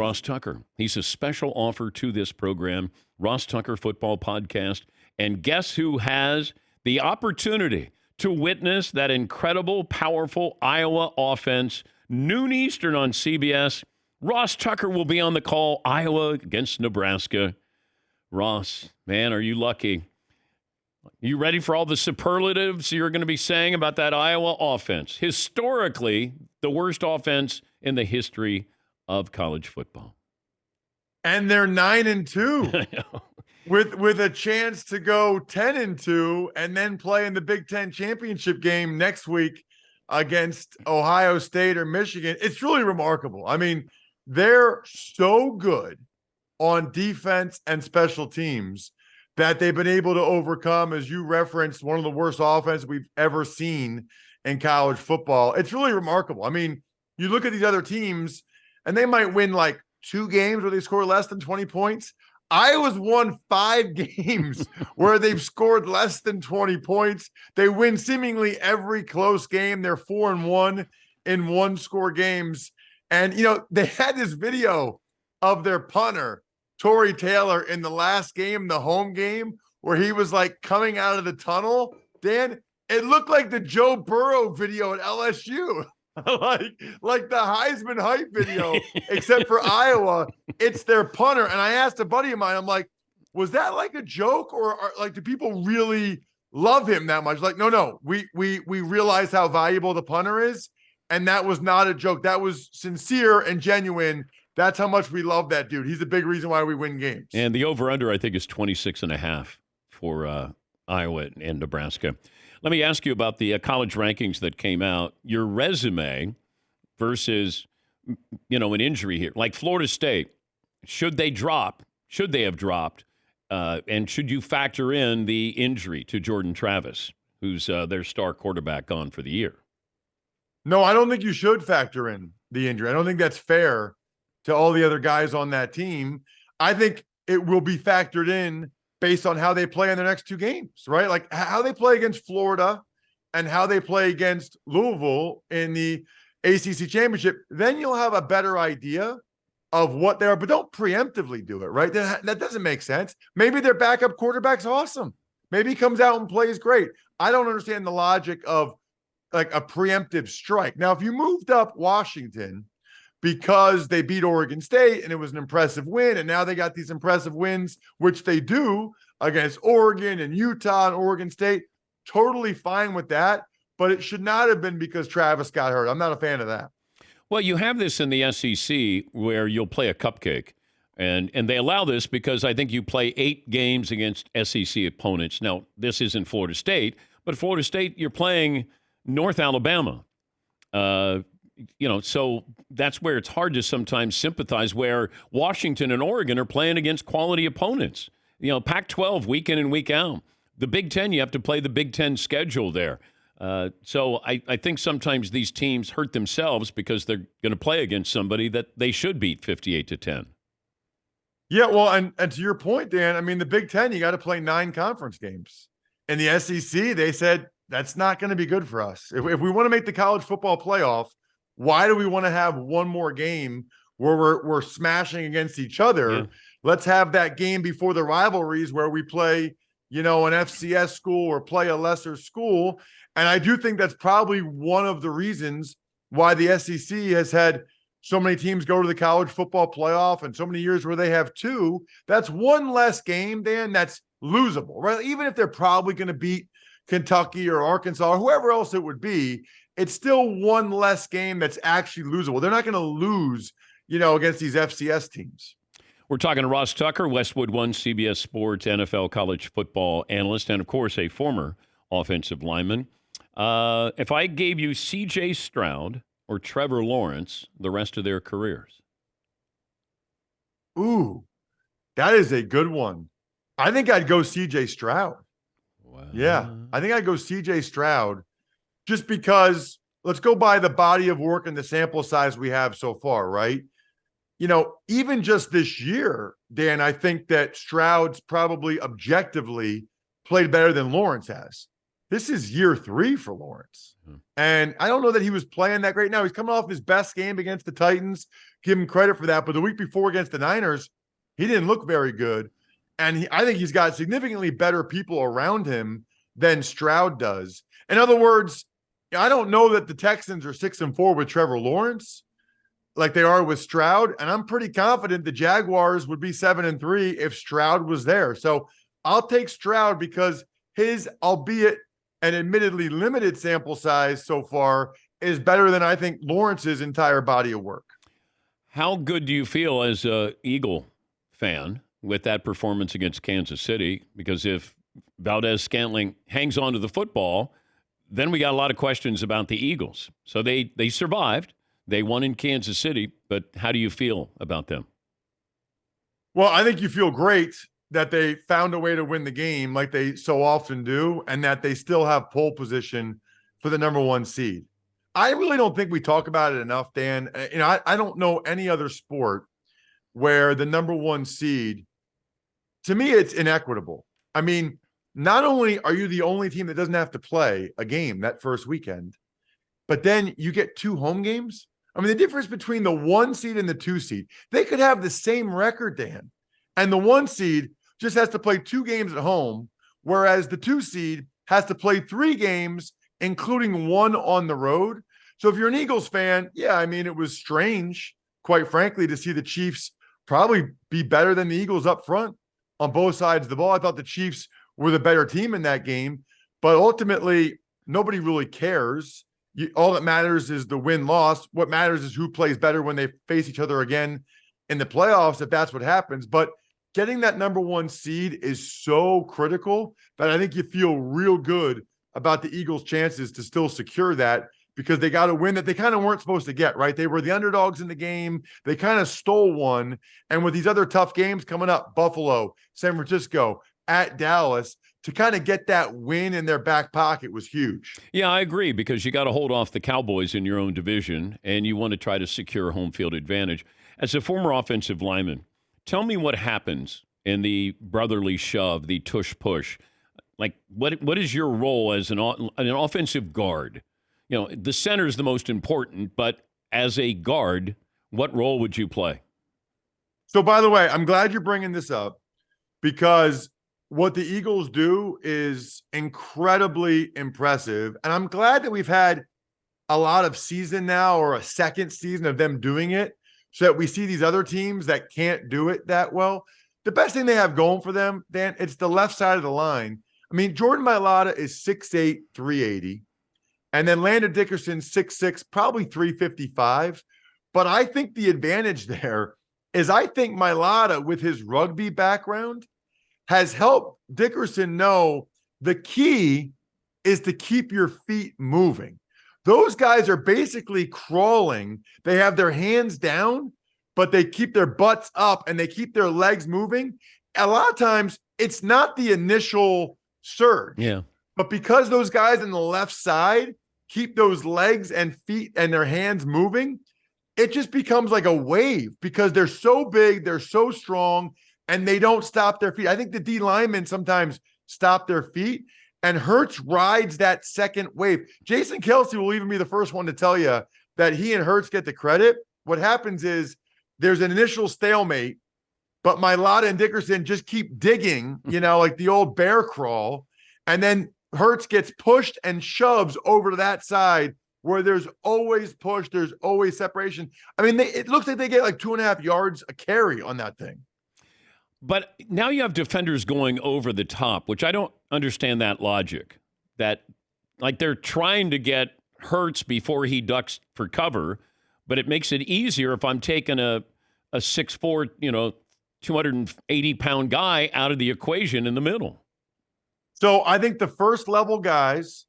Ross Tucker. He's a special offer to this program, Ross Tucker Football Podcast. And guess who has the opportunity to witness that incredible, powerful Iowa offense, noon Eastern on CBS? Ross Tucker will be on the call, Iowa against Nebraska. Ross, man, are you lucky? You ready for all the superlatives you're going to be saying about that Iowa offense? Historically, the worst offense in the history of college football. And they're 9-2 with a chance to go 10-2 and then play in the Big Ten championship game next week against Ohio State or Michigan. It's really remarkable. I mean, they're so good on defense and special teams that they've been able to overcome, as you referenced, one of the worst offenses we've ever seen in college football. It's really remarkable. I mean, you look at these other teams, and they might win like 2 games where they score less than 20 points. Iowa's won 5 games where they've scored less than 20 points. They win seemingly every close game. They're 4-1 in one-score games. And, you know, they had this video of their punter, Torrey Taylor, in the last game, the home game, where he was like coming out of the tunnel. Dan, it looked like the Joe Burrow video at LSU. like the Heisman hype video, except for Iowa, it's their punter. And I asked a buddy of mine, I'm like, was that like a joke, or like, do people really love him that much? Like, no, we realize how valuable the punter is, and that was not a joke. That was sincere and genuine. That's how much we love that dude. He's a big reason why we win games. And the over-under, I think, is 26.5 for Iowa and Nebraska. Let me ask you about the college rankings that came out. Your resume versus, an injury here. Like Florida State, should they have dropped? And should you factor in the injury to Jordan Travis, who's their star quarterback, gone for the year? No, I don't think you should factor in the injury. I don't think that's fair to all the other guys on that team. I think it will be factored in based on how they play in their next 2 games, right? Like how they play against Florida and how they play against Louisville in the ACC championship. Then you'll have a better idea of what they are, but don't preemptively do it, right? That doesn't make sense. Maybe their backup quarterback's awesome. Maybe he comes out and plays great. I don't understand the logic of like a preemptive strike. Now, if you moved up Washington because they beat Oregon State and it was an impressive win, and now they got these impressive wins, which they do against Oregon and Utah and Oregon State, totally fine with that. But it should not have been because Travis got hurt. I'm not a fan of that. Well, you have this in the SEC where you'll play a cupcake. And they allow this because I think you play 8 games against SEC opponents. Now, this isn't Florida State, but Florida State, you're playing North Alabama. So that's where it's hard to sometimes sympathize, where Washington and Oregon are playing against quality opponents. Pac-12 week in and week out. The Big Ten, you have to play the Big Ten schedule there. So I think sometimes these teams hurt themselves because they're going to play against somebody that they should beat 58-10. Yeah, well, and to your point, Dan, I mean, the Big Ten, you got to play 9 conference games. In the SEC, they said that's not going to be good for us. If we want to make the college football playoff, why do we want to have one more game where we're smashing against each other? Yeah. Let's have that game before the rivalries where we play, an FCS school or play a lesser school. And I do think that's probably one of the reasons why the SEC has had so many teams go to the college football playoff and so many years where they have 2. That's one less game, Dan, that's losable, right? Even if they're probably going to beat Kentucky or Arkansas or whoever else it would be, it's still one less game that's actually losable. They're not going to lose, against these FCS teams. We're talking to Ross Tucker, Westwood One, CBS Sports, NFL college football analyst, and, of course, a former offensive lineman. If I gave you C.J. Stroud or Trevor Lawrence the rest of their careers? Ooh, that is a good one. I think I'd go C.J. Stroud. Wow. Yeah, I think I'd go C.J. Stroud. Just because, let's go by the body of work and the sample size we have so far, right? Even just this year, Dan, I think that Stroud's probably objectively played better than Lawrence has this is year 3 for Lawrence. And I don't know that he was playing that great. Now he's coming off his best game against the Titans. Give him credit for that. But the week before against the Niners, he didn't look very good. And I think he's got significantly better people around him than Stroud does. In other words, I don't know that the Texans are 6-4 with Trevor Lawrence like they are with Stroud. And I'm pretty confident the Jaguars would be 7-3 if Stroud was there. So I'll take Stroud because his, albeit an admittedly limited sample size so far, is better than I think Lawrence's entire body of work. How good do you feel as a Eagle fan with that performance against Kansas City? Because if Valdez-Scantling hangs on to the football, then we got a lot of questions about the Eagles. So they survived. They won in Kansas City, but how do you feel about them? Well, I think you feel great that they found a way to win the game like they so often do, and that they still have pole position for the number 1 seed. I really don't think we talk about it enough, Dan. I don't know any other sport where the number 1 seed, to me, it's inequitable. I mean, not only are you the only team that doesn't have to play a game that first weekend, but then you get 2 home games. I mean, the difference between the 1 seed and the 2 seed, they could have the same record, Dan, and the 1 seed just has to play 2 games at home, whereas the 2 seed has to play 3 games, including 1 on the road. So if you're an Eagles fan, yeah, I mean, it was strange, quite frankly, to see the Chiefs probably be better than the Eagles up front on both sides of the ball. I thought the Chiefs were the better team in that game, but ultimately nobody really cares. All that matters is the win-loss. What matters is who plays better when they face each other again in the playoffs, if that's what happens. But getting that number 1 seed is so critical that I think you feel real good about the Eagles' chances to still secure that, because they got a win that they kind of weren't supposed to get, right? They were the underdogs in the game. They kind of stole one. And with these other tough games coming up, Buffalo, San Francisco, at Dallas, to kind of get that win in their back pocket was huge. Yeah, I agree, because you got to hold off the Cowboys in your own division, and you want to try to secure home field advantage. As a former offensive lineman, tell me what happens in the brotherly shove, the tush-push. Like, what is your role as an offensive guard? You know, the center is the most important, but as a guard, what role would you play? So, by the way, I'm glad you're bringing this up, because what the Eagles do is incredibly impressive. And I'm glad that we've had a lot of season now, or a second season of them doing it, so that we see these other teams that can't do it that well. The best thing they have going for them, Dan, it's the left side of the line. I mean, Jordan Mailata is 6'8", 380. And then Landon Dickerson, 6'6", probably 355. But I think the advantage there is I think Mailata, with his rugby background, has helped Dickerson know the key is to keep your feet moving. Those guys are basically crawling. They have their hands down, but they keep their butts up and they keep their legs moving. A lot of times it's not the initial surge. Yeah. But because those guys on the left side keep those legs and feet and their hands moving, it just becomes like a wave, because they're so big, they're so strong, and they don't stop their feet. I think the D linemen sometimes stop their feet, and Hurts rides that second wave. Jason Kelce will even be the first one to tell you that he and Hurts get the credit. What happens is there's an initial stalemate, but Mailata and Dickerson just keep digging, like the old bear crawl. And then Hurts gets pushed and shoves over to that side where there's always push, there's always separation. I mean, it looks like they get like 2.5 yards a carry on that thing. But now you have defenders going over the top, which I don't understand that logic. That, like, they're trying to get Hurts before he ducks for cover, but it makes it easier if I'm taking a 6'4", 280-pound guy out of the equation in the middle. So I think the first level guys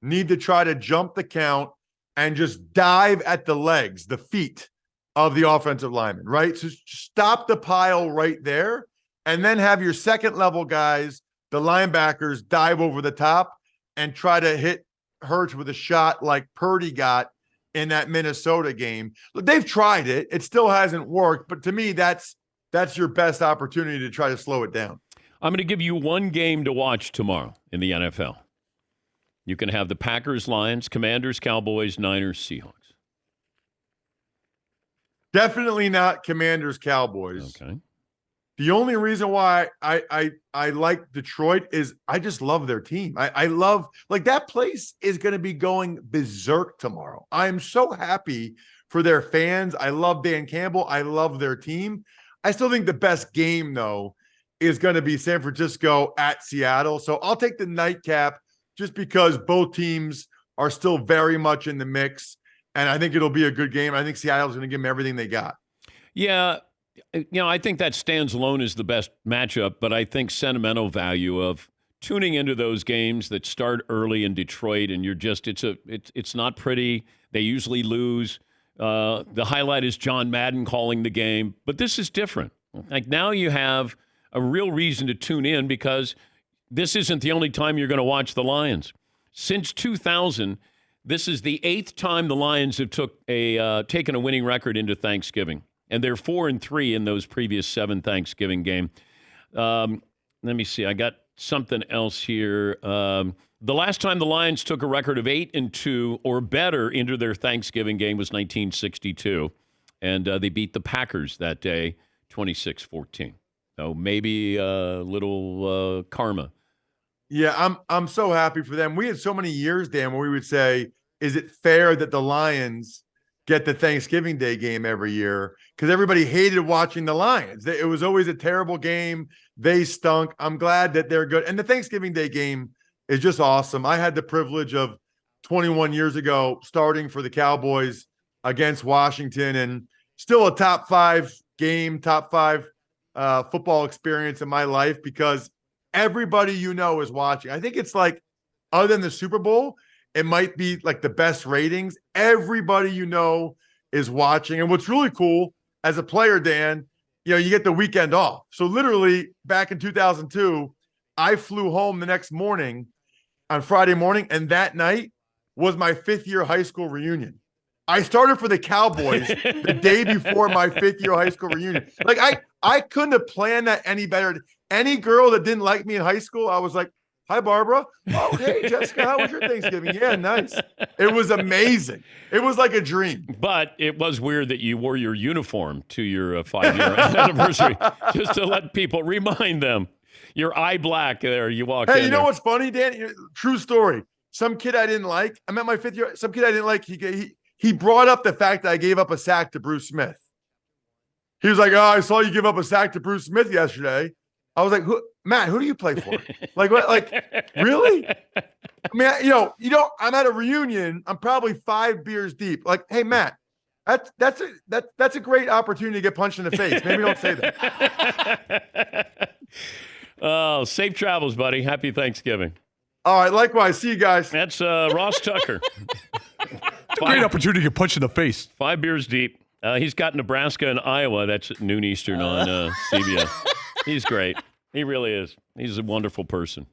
need to try to jump the count and just dive at the legs, the feet of the offensive lineman, right? So stop the pile right there, and then have your second level guys, the linebackers, dive over the top and try to hit Hurts with a shot like Purdy got in that Minnesota game. Look, they've tried it. It still hasn't worked, but to me, that's your best opportunity to try to slow it down. I'm going to give you one game to watch tomorrow in the NFL. You can have the Packers, Lions, Commanders, Cowboys, Niners, Seahawks. Definitely not Commanders, Cowboys. Okay. The only reason why I like Detroit is I just love their team. I love, like, that place is going to be going berserk tomorrow. I'm so happy for their fans. I love Dan Campbell. I love their team. I still think the best game, though, is going to be San Francisco at Seattle. So I'll take the nightcap just because both teams are still very much in the mix. And I think it'll be a good game. I think Seattle's going to give them everything they got. Yeah. I think that stands alone as the best matchup, but I think sentimental value of tuning into those games that start early in Detroit and you're just, it's not pretty. They usually lose. The highlight is John Madden calling the game, but this is different. Like, now you have a real reason to tune in because this isn't the only time you're going to watch the Lions. Since 2000, this is the 8th time the Lions have taken a winning record into Thanksgiving, and they're 4-3 in those previous 7 Thanksgiving games. Let me see. I got something else here. The last time the Lions took a record of 8-2 or better into their Thanksgiving game was 1962, and they beat the Packers that day, 26-14. So maybe a little karma. Yeah, I'm so happy for them. We had so many years, Dan, where we would say, is it fair that the Lions get the Thanksgiving Day game every year? Because everybody hated watching the Lions. It was always a terrible game. They stunk. I'm glad that they're good. And the Thanksgiving Day game is just awesome. I had the privilege of 21 years ago starting for the Cowboys against Washington, and still a top 5 game, top 5 football experience in my life because everybody is watching. I think it's like, other than the Super Bowl, it might be like the best ratings. Everybody is watching. And what's really cool as a player, Dan, you get the weekend off. So literally back in 2002, I flew home the next morning on Friday morning, and that night was my 5th year high school reunion. I started for the Cowboys the day before my 5th year high school reunion. Like, I couldn't have planned that any better. Any girl that didn't like me in high school, I was like, hi, Barbara. Oh, hey, Jessica, how was your Thanksgiving? Yeah, nice. It was amazing. It was like a dream. But it was weird that you wore your uniform to your 5-year anniversary, just to let people, remind them. Your eye black there, you walk in. Hey, you know what's funny, Dan? True story. Some kid I didn't like, I'm at my 5th year, some kid I didn't like, he brought up the fact that I gave up a sack to Bruce Smith. He was like, oh, I saw you give up a sack to Bruce Smith yesterday. I was like, Matt, who do you play for? Like, what? Like, really? I mean, I'm at a reunion. I'm probably 5 beers deep. Like, hey, Matt, that's a great opportunity to get punched in the face. Maybe don't say that. Oh, safe travels, buddy. Happy Thanksgiving. All right, likewise. See you guys. That's Ross Tucker. It's a great opportunity to get punched in the face. 5 beers deep. He's got Nebraska and Iowa. That's at noon Eastern on CBS. He's great. He really is. He's a wonderful person.